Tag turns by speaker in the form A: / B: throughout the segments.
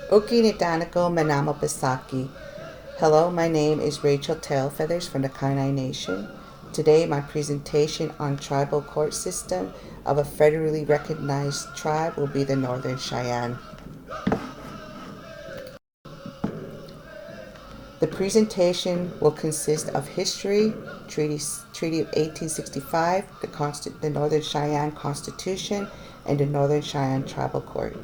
A: Oki Nidanako Manama Basaki. Hello, my name is Rachel Tailfeathers from the Kainai Nation. Today, my presentation on tribal court system of a federally recognized tribe will be the Northern Cheyenne. The presentation will consist of history, Treaty of 1865, the Northern Cheyenne Constitution, and the Northern Cheyenne Tribal Court.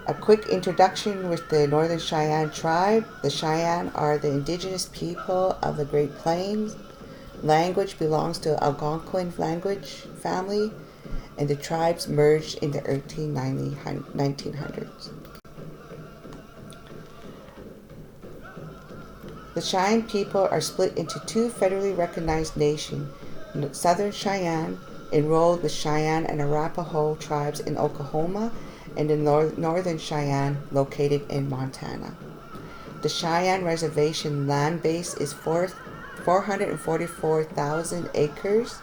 A: A quick introduction with the Northern Cheyenne tribe. The Cheyenne are the indigenous people of the Great Plains. Language belongs to Algonquin language family, and the tribes merged in the early 1900s. The Cheyenne people are split into two federally recognized nations. Southern Cheyenne, enrolled with Cheyenne and Arapaho tribes in Oklahoma, and the Northern Cheyenne, located in Montana. The Cheyenne Reservation land base is 444,000 acres,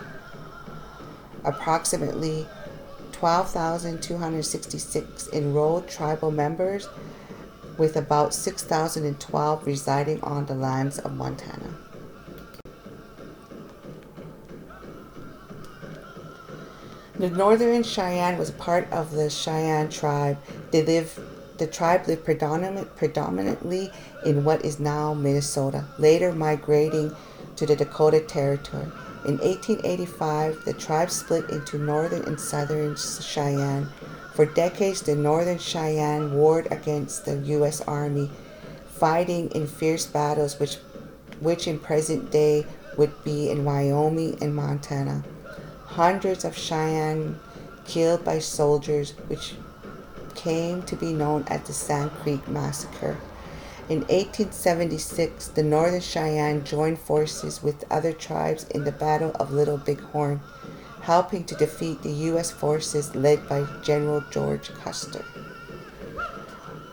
A: approximately 12,266 enrolled tribal members, with about 6,012 residing on the lands of Montana. The Northern Cheyenne was part of the Cheyenne tribe. The tribe lived predominantly in what is now Minnesota, later migrating to the Dakota Territory. In 1885, the tribe split into Northern and Southern Cheyenne. For decades, the Northern Cheyenne warred against the U.S. Army, fighting in fierce battles which in present day would be in Wyoming and Montana. Hundreds of Cheyenne killed by soldiers, which came to be known as the Sand Creek Massacre. In 1876, the Northern Cheyenne joined forces with other tribes in the Battle of Little Bighorn, helping to defeat the U.S. forces led by General George Custer.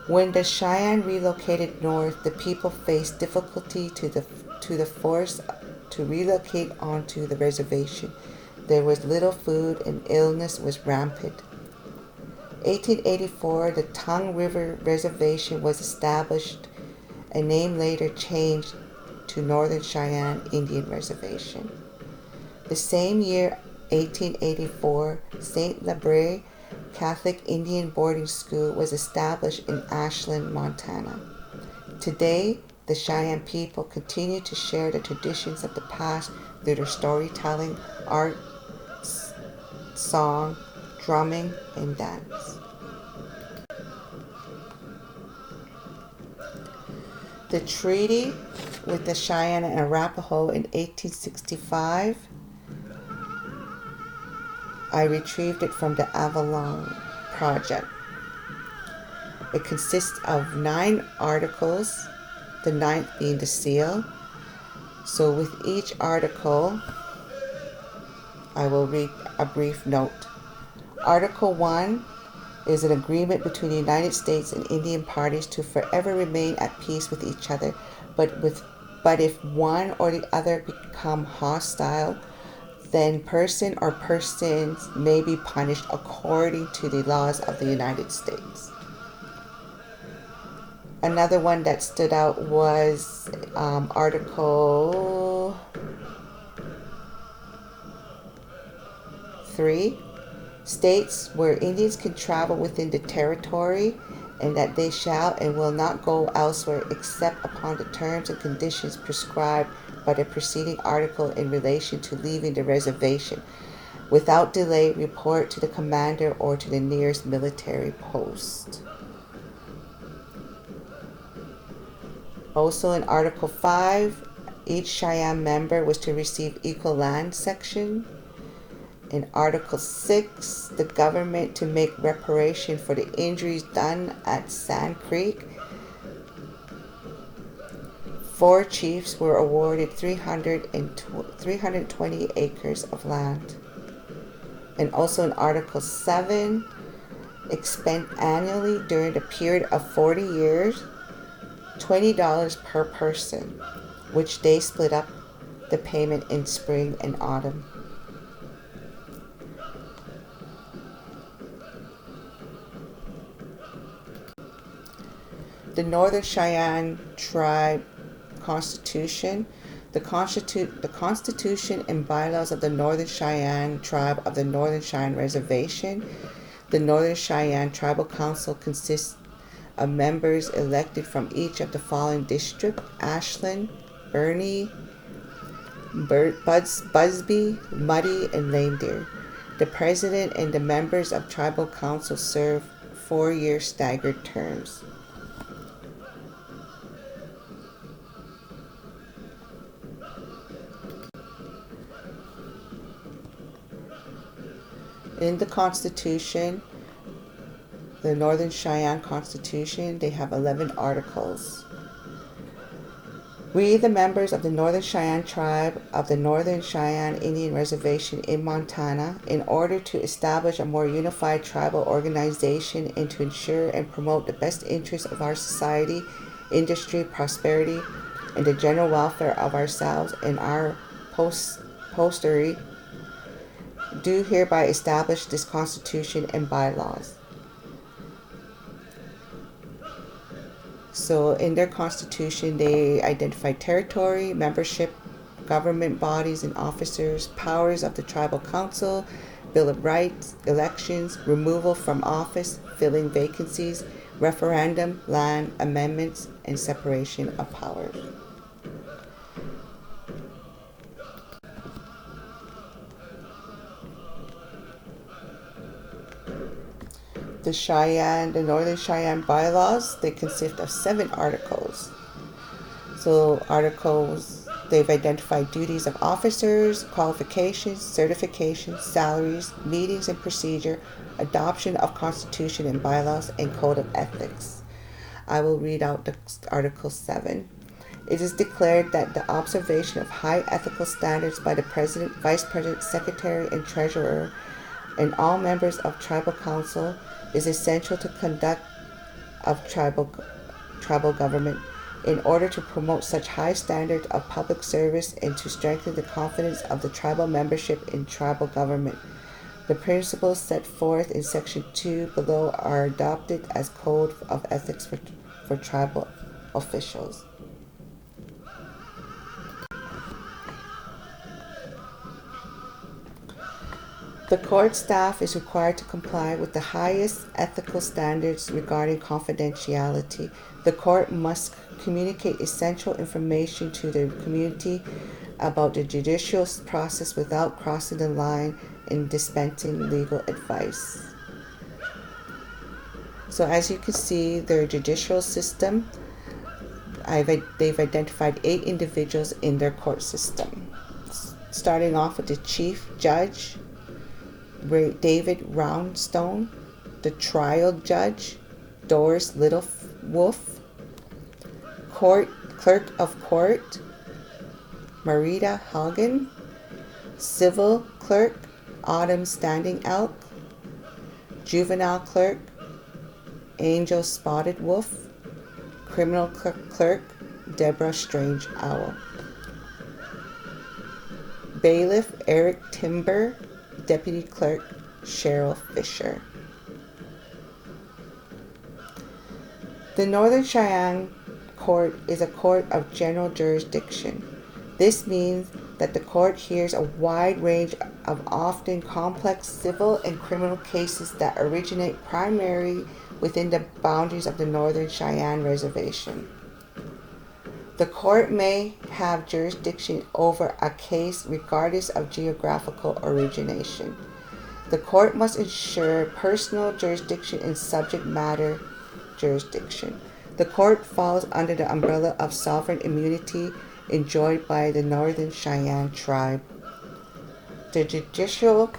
A: When the Cheyenne relocated north, the people faced difficulty to the force to relocate onto the reservation. There was little food and illness was rampant. 1884, the Tongue River Reservation was established, a name later changed to Northern Cheyenne Indian Reservation. The same year, 1884, St. Labre Catholic Indian Boarding School was established in Ashland, Montana. Today, the Cheyenne people continue to share the traditions of the past through their storytelling, art, song, drumming, and dance. The treaty with the Cheyenne and Arapaho in 1865, I retrieved it from the Avalon Project. It consists of 9 articles, the 9th being the seal. So with each article, I will read a brief note. Article 1 is an agreement between the United States and Indian parties to forever remain at peace with each other, but if one or the other become hostile, then person or persons may be punished according to the laws of the United States. Another one that stood out was Article 3, states where Indians can travel within the territory and that they shall and will not go elsewhere except upon the terms and conditions prescribed by the preceding article in relation to leaving the reservation. Without delay, report to the commander or to the nearest military post. Also in Article 5, each Cheyenne member was to receive equal land section. In Article 6, the government to make reparation for the injuries done at Sand Creek. 4 chiefs were awarded 320 acres of land. And also in Article 7, expend annually during the period of 40 years, $20 per person, which they split up the payment in spring and autumn. The Northern Cheyenne Tribe Constitution. The Constitution and bylaws of the Northern Cheyenne Tribe of the Northern Cheyenne Reservation. The Northern Cheyenne Tribal Council consists of members elected from each of the following districts: Ashland, Bernie, Busby, Muddy, and Lame Deer. The president and the members of tribal council serve 4-year staggered terms. In the Constitution, the Northern Cheyenne Constitution, they have 11 articles. We, the members of the Northern Cheyenne Tribe of the Northern Cheyenne Indian Reservation in Montana, in order to establish a more unified tribal organization and to ensure and promote the best interests of our society, industry, prosperity, and the general welfare of ourselves and our posterity, do hereby establish this Constitution and bylaws. So in their Constitution, they identify territory, membership, government bodies and officers, powers of the Tribal Council, Bill of Rights, elections, removal from office, filling vacancies, referendum, land amendments, and separation of powers. The Northern Cheyenne bylaws, they consist of 7 articles. So articles, they've identified duties of officers, qualifications, certifications, salaries, meetings and procedure, adoption of constitution and bylaws, and code of ethics. I will read out Article 7. It is declared that the observation of high ethical standards by the President, Vice President, Secretary, and Treasurer, and all members of Tribal Council is essential to conduct of tribal government in order to promote such high standards of public service and to strengthen the confidence of the tribal membership in tribal government. The principles set forth in Section 2 below are adopted as code of ethics for tribal officials. The court staff is required to comply with the highest ethical standards regarding confidentiality. The court must communicate essential information to the community about the judicial process without crossing the line in dispensing legal advice. So as you can see, their judicial system, they've identified 8 individuals in their court system. Starting off with the chief judge, David Roundstone, the trial judge, Doris Littlewolf, clerk of court, Marita Hagen, civil clerk, Autumn Standing Elk, juvenile clerk, Angel Spotted Wolf, criminal clerk, Deborah Strange Owl, bailiff, Eric Timber, deputy clerk, Cheryl Fisher. The Northern Cheyenne Court is a court of general jurisdiction. This means that the court hears a wide range of often complex civil and criminal cases that originate primarily within the boundaries of the Northern Cheyenne Reservation. The court may have jurisdiction over a case regardless of geographical origination. The court must ensure personal jurisdiction and subject matter jurisdiction. The court falls under the umbrella of sovereign immunity enjoyed by the Northern Cheyenne Tribe. The judicial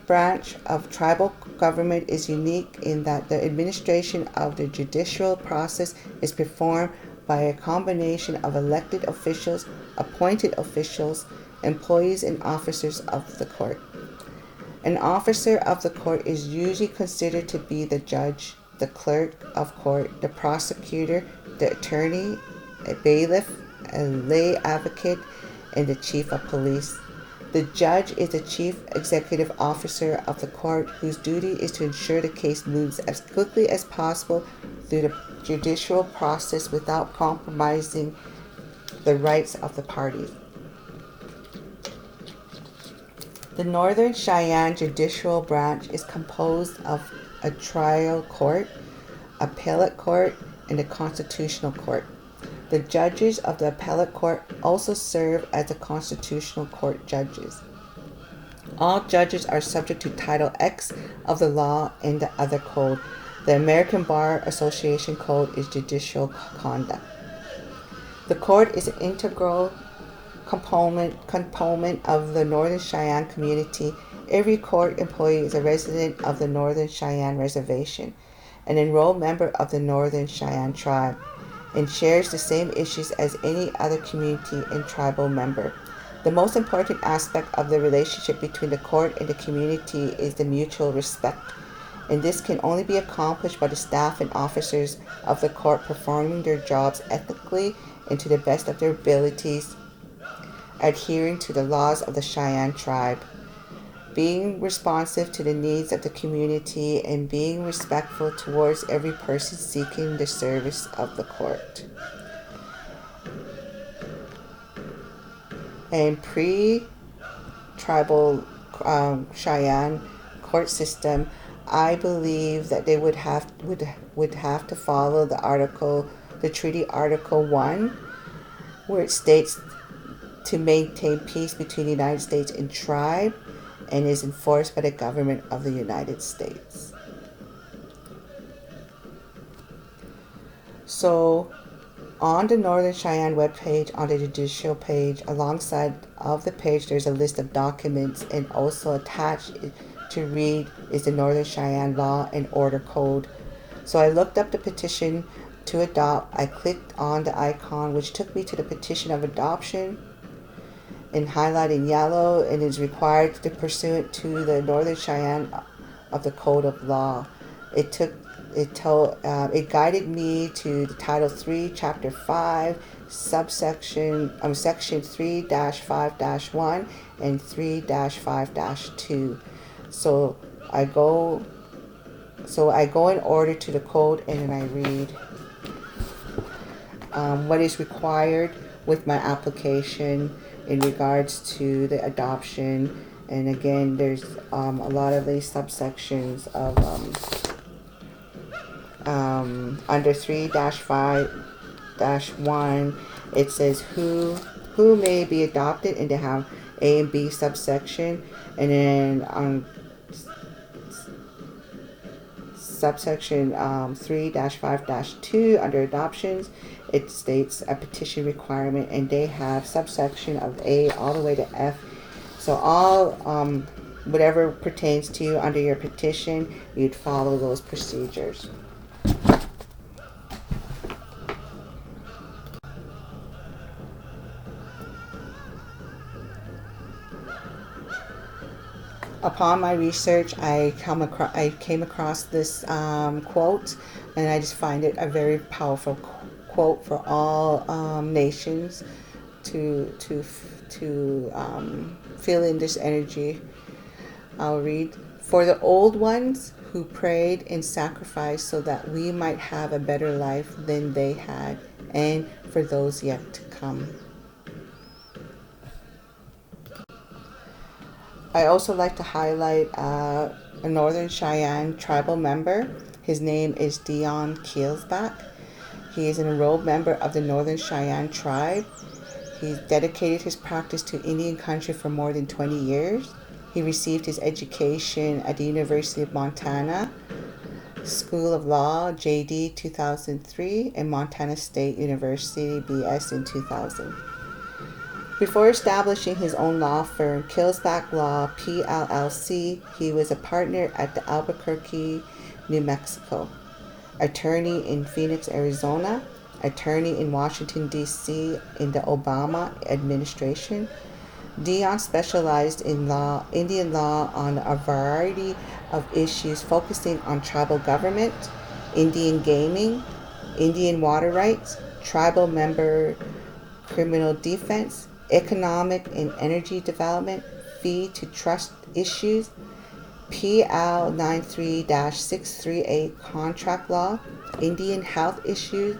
A: branch of tribal government is unique in that the administration of the judicial process is performed by a combination of elected officials, appointed officials, employees, and officers of the court. An officer of the court is usually considered to be the judge, the clerk of court, the prosecutor, the attorney, a bailiff, a lay advocate, and the chief of police. The judge is the chief executive officer of the court, whose duty is to ensure the case moves as quickly as possible through the judicial process without compromising the rights of the parties. The Northern Cheyenne Judicial Branch is composed of a trial court, appellate court, and a constitutional court. The judges of the appellate court also serve as the constitutional court judges. All judges are subject to Title X of the law and the other code. The American Bar Association Code is judicial conduct. The court is an integral component of the Northern Cheyenne community. Every court employee is a resident of the Northern Cheyenne Reservation, an enrolled member of the Northern Cheyenne tribe, and shares the same issues as any other community and tribal member. The most important aspect of the relationship between the court and the community is the mutual respect, and this can only be accomplished by the staff and officers of the court performing their jobs ethically and to the best of their abilities, adhering to the laws of the Cheyenne tribe, being responsive to the needs of the community, and being respectful towards every person seeking the service of the court. And pre-tribal Cheyenne court system, I believe that they would have to follow the Treaty Article 1, where it states to maintain peace between the United States and tribe, and is enforced by the government of the United States. So, on the Northern Cheyenne webpage, on the judicial page, alongside of the page, there's a list of documents, and also attached to read is the Northern Cheyenne Law and Order Code. So I looked up the petition to adopt. I clicked on the icon, which took me to the petition of adoption, in highlighted in yellow, and is required to pursuant to the Northern Cheyenne of the Code of Law. It guided me to the Title 3, Chapter 5, section 3-5-1 and 3-5-2. So I go in order to the code, and then I read what is required with my application in regards to the adoption. And again, there's a lot of these subsections of under 3-5-1, it says who may be adopted, and they have A and B subsection, and then subsection 3-5-2 under adoptions, it states a petition requirement, and they have subsection of A all the way to F. So all whatever pertains to you under your petition, you'd follow those procedures. Upon my research, I came across this quote, and I just find it a very powerful quote for all nations to feel in this energy. I'll read. For the old ones who prayed and sacrificed so that we might have a better life than they had, and for those yet to come. I also like to highlight a Northern Cheyenne tribal member. His name is Dion Keelsback. He is an enrolled member of the Northern Cheyenne tribe. He's dedicated his practice to Indian country for more than 20 years. He received his education at the University of Montana, School of Law, JD 2003, and Montana State University, BS in 2000. Before establishing his own law firm, Keelsback Law, PLLC, he was a partner at the Albuquerque, New Mexico, attorney in Phoenix, Arizona, attorney in Washington, D.C. in the Obama administration. Dion specialized in Indian law on a variety of issues focusing on tribal government, Indian gaming, Indian water rights, tribal member criminal defense, economic and energy development, fee to trust issues, PL 93-638 contract law, Indian health issues,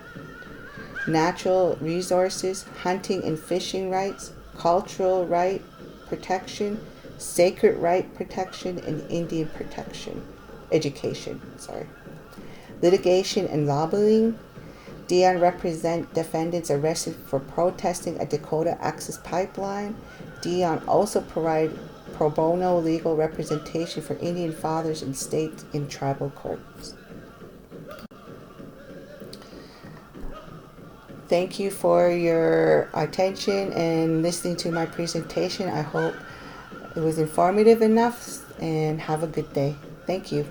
A: natural resources, hunting and fishing rights, cultural right protection, sacred right protection, and Indian protection education. Litigation and lobbying. Dion represent defendants arrested for protesting a Dakota Access Pipeline. Dion also provide pro bono legal representation for Indian fathers in state and tribal courts. Thank you for your attention and listening to my presentation. I hope it was informative enough, and have a good day. Thank you.